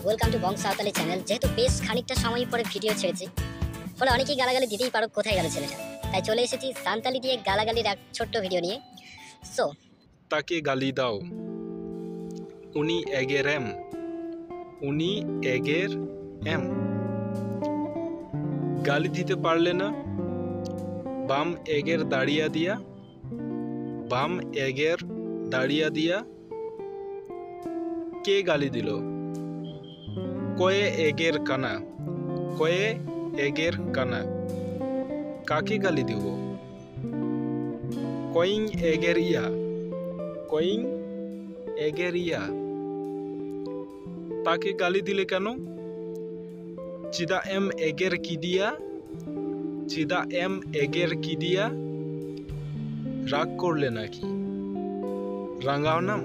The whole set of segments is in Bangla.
Welcome to Bong Santali channel. যেহেতু বেশ খানিকটা সময় পরে ভিডিও ছেড়েছি, ফলে অনেকেই গালাগালি দিতেই পারো কোথায় গেল ছেলেটা, তাই চলে এসেছি সাঁওতালি দিয়ে গালাগালির এক ছোট্ট ভিডিও নিয়ে। সো তাকে গালি দাও, উনি এগের এম, উনি এগের এম। গালি দিতে পারলে না, বাম এগের দাঁড়িয়া দিয়া, বাম এগের দাঁড়িয়া দিয়া। কে গালি দিল? কয়ে এগের কানা, কয়ে এগের কানা। কাকে গালি দিব? কইং এগের ইয়া, কইং এগের ইয়া। তাকে গালি দিলে কেন? চিদা এম এগের কি দিয়া, চিদা এম এগের কি দিয়া। রাগ করলে নাকি? রাঙ্গাও নাম,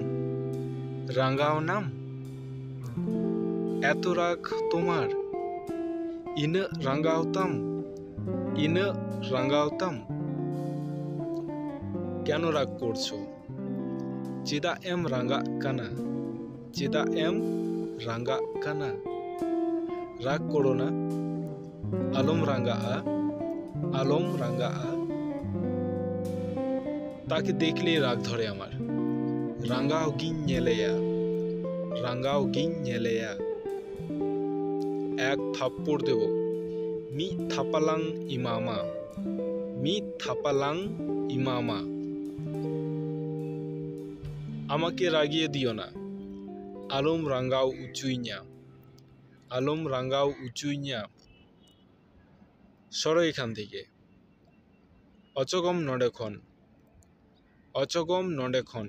রাঙ্গাও নাম। এত রাগ তোমার? ইন রাঙ্গাওতাম, ইন রাঙ্গাওতাম। কেন রাগ করছো? চিদা এম রাঙ্গা কানা, চিদা এম রাঙ্গা কানা। রাগ করো না, আলম রাঙ্গা আ, আলম রাঙ্গা আ। তাকে দেখলেই রাগ ধরে আমার। রাঙ্গাও গিন নেলেয়া, রাঙ্গাও গিন নেলেয়া। এক থাপ্পড় দেব, মি থাপালাং ইমামা, মি থাপালাং ইমামা। আমাকে রাগিয়ে দিও না, আলম রাঙ্গাও উচুইña, আলম রাঙ্গাও উচুইña। সরো এখান থেকে, অচগম নডেখন, অচগম নডেখন।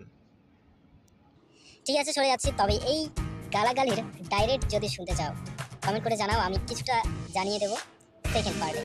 ঠিক আছে, সরে যাচ্ছি। তবে এই গালাগালির ডাইরেক্ট যদি শুনতে চাও, কমেন্ট করে জানাও, আমি কিছুটা জানিয়ে দেবো সেকেন্ড পার্টে।